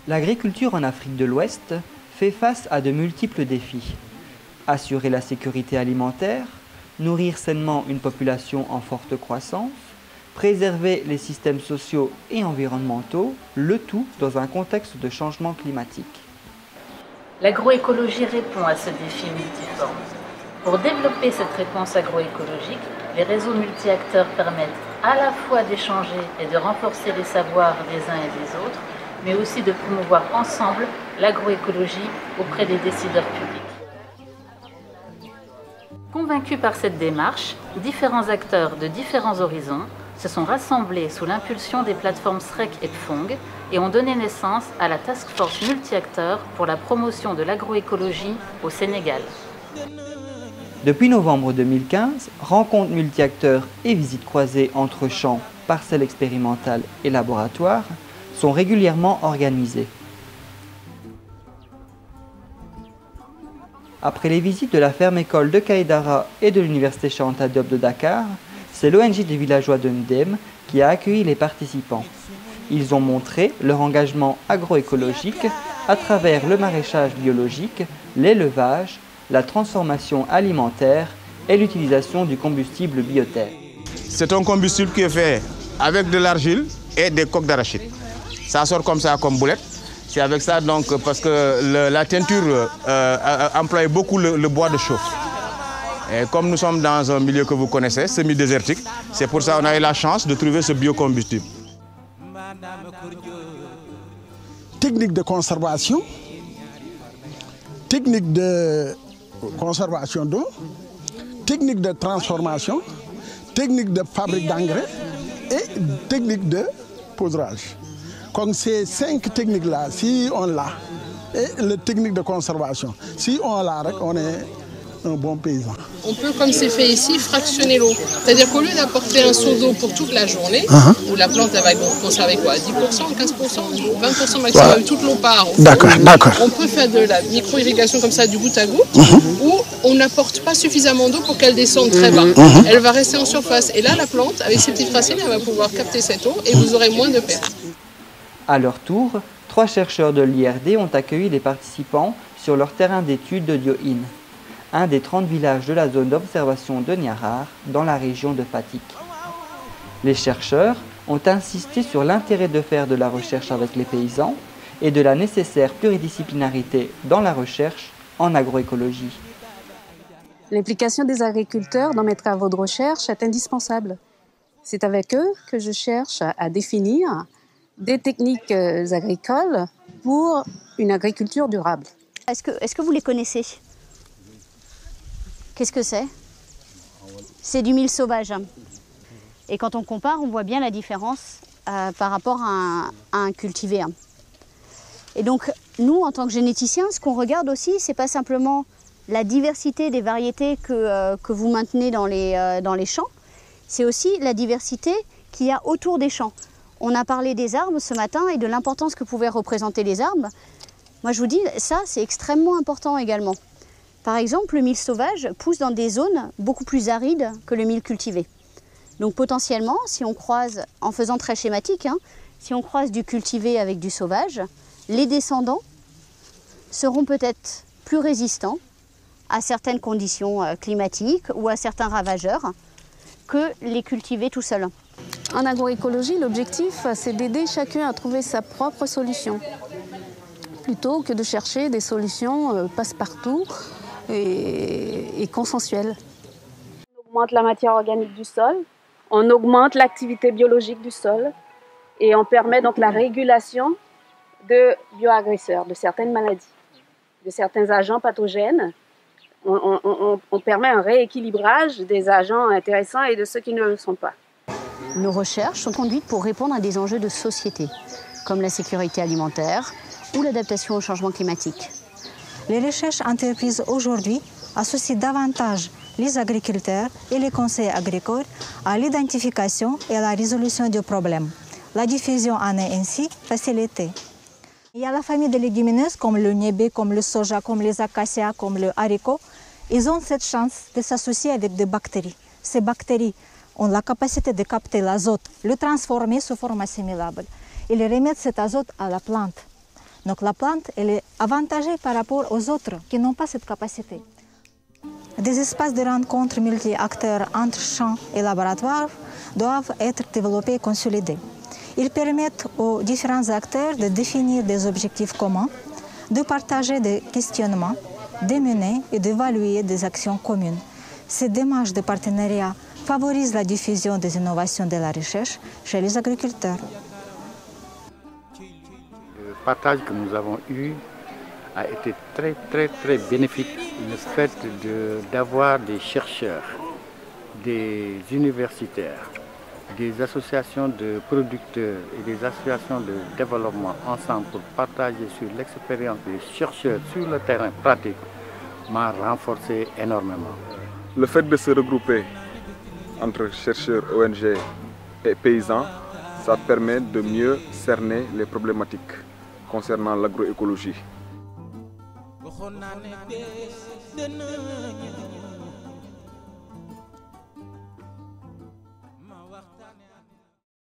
L'agriculture en Afrique de l'Ouest fait face à de multiples défis. Assurer la sécurité alimentaire, nourrir sainement une population en forte croissance, préserver les systèmes sociaux et environnementaux, le tout dans un contexte de changement climatique. L'agroécologie répond à ce défi multiforme. Pour développer cette réponse agroécologique, les réseaux multi-acteurs permettent à la fois d'échanger et de renforcer les savoirs des uns et des autres, mais aussi de promouvoir ensemble l'agroécologie auprès des décideurs publics. Convaincus par cette démarche, différents acteurs de différents horizons se sont rassemblés sous l'impulsion des plateformes SREC et PFONG et ont donné naissance à la Task Force multi-acteurs pour la promotion de l'agroécologie au Sénégal. Depuis novembre 2015, rencontres multi-acteurs et visites croisées entre champs, parcelles expérimentales et laboratoires sont régulièrement organisées. Après les visites de la ferme-école de Kaïdara et de l'université Cheikh Anta Diop de Dakar, c'est l'ONG des villageois de Ndem qui a accueilli les participants. Ils ont montré leur engagement agroécologique à travers le maraîchage biologique, l'élevage, la transformation alimentaire et l'utilisation du combustible bioterre. C'est un combustible qui est fait avec de l'argile et des coques d'arachide. Ça sort comme ça, comme boulette. C'est avec ça, donc, parce que la teinture emploie beaucoup le bois de chauffe. Et comme nous sommes dans un milieu que vous connaissez, semi-désertique, c'est pour ça qu'on a eu la chance de trouver ce biocombustible. Technique de conservation, technique de conservation d'eau, technique de transformation, technique de fabrique d'engrais et technique de podrage. Comme ces 5 techniques-là, si on l'a, et la technique de conservation, si on l'a, on est un bon paysan. On peut, comme c'est fait ici, fractionner l'eau. C'est-à-dire qu'au lieu d'apporter un seau d'eau pour toute la journée, où la plante elle va conserver quoi, 10%, 15%, 20% maximum, toute l'eau part. D'accord. On peut faire de la micro-irrigation comme ça, du goutte à goutte, où on n'apporte pas suffisamment d'eau pour qu'elle descende très bas. Elle va rester en surface. Et là, la plante, avec ses petites racines, elle va pouvoir capter cette eau et vous aurez moins de pertes. À leur tour, 3 chercheurs de l'IRD ont accueilli les participants sur leur terrain d'étude de Diohine, un des 30 villages de la zone d'observation de Niarar, dans la région de Fatick. Les chercheurs ont insisté sur l'intérêt de faire de la recherche avec les paysans et de la nécessaire pluridisciplinarité dans la recherche en agroécologie. L'implication des agriculteurs dans mes travaux de recherche est indispensable. C'est avec eux que je cherche à définir des techniques agricoles pour une agriculture durable. Est-ce que vous les connaissez? Qu'est-ce que c'est? C'est du mil sauvage. Et quand on compare, on voit bien la différence par rapport à un cultivé. Et donc, nous, en tant que généticiens, ce qu'on regarde aussi, c'est pas simplement la diversité des variétés que vous maintenez dans les champs, c'est aussi la diversité qu'il y a autour des champs. On a parlé des arbres ce matin et de l'importance que pouvaient représenter les arbres. Moi, je vous dis, ça, c'est extrêmement important également. Par exemple, le mil sauvage pousse dans des zones beaucoup plus arides que le mil cultivé. Donc potentiellement, si on croise, en faisant très schématique, si on croise du cultivé avec du sauvage, les descendants seront peut-être plus résistants à certaines conditions climatiques ou à certains ravageurs que les cultivés tout seuls. En agroécologie, l'objectif, c'est d'aider chacun à trouver sa propre solution, plutôt que de chercher des solutions passe-partout et consensuelles. On augmente la matière organique du sol, on augmente l'activité biologique du sol et on permet donc la régulation de bioagresseurs, de certaines maladies, de certains agents pathogènes. On permet un rééquilibrage des agents intéressants et de ceux qui ne le sont pas. Nos recherches sont conduites pour répondre à des enjeux de société, comme la sécurité alimentaire ou l'adaptation au changement climatique. Les recherches entreprises aujourd'hui associent davantage les agriculteurs et les conseils agricoles à l'identification et à la résolution du problème. La diffusion en est ainsi facilitée. Il y a la famille de légumineuses comme le niébé, comme le soja, comme les acacias, comme le haricot. Ils ont cette chance de s'associer avec des bactéries. Ces bactéries ont la capacité de capter l'azote, le transformer sous forme assimilable et le remettre cet azote à la plante. Donc la plante, elle est avantagée par rapport aux autres qui n'ont pas cette capacité. Des espaces de rencontre multi-acteurs entre champs et laboratoires doivent être développés et consolidés. Ils permettent aux différents acteurs de définir des objectifs communs, de partager des questionnements, de mener et d'évaluer des actions communes. Ces démarches de partenariat favorisent la diffusion des innovations de la recherche chez les agriculteurs. Le partage que nous avons eu a été très bénéfique. Le fait d'avoir des chercheurs, des universitaires, des associations de producteurs et des associations de développement ensemble pour partager sur l'expérience des chercheurs sur le terrain pratique m'a renforcé énormément. Le fait de se regrouper entre chercheurs, ONG et paysans, ça permet de mieux cerner les problématiques concernant l'agroécologie.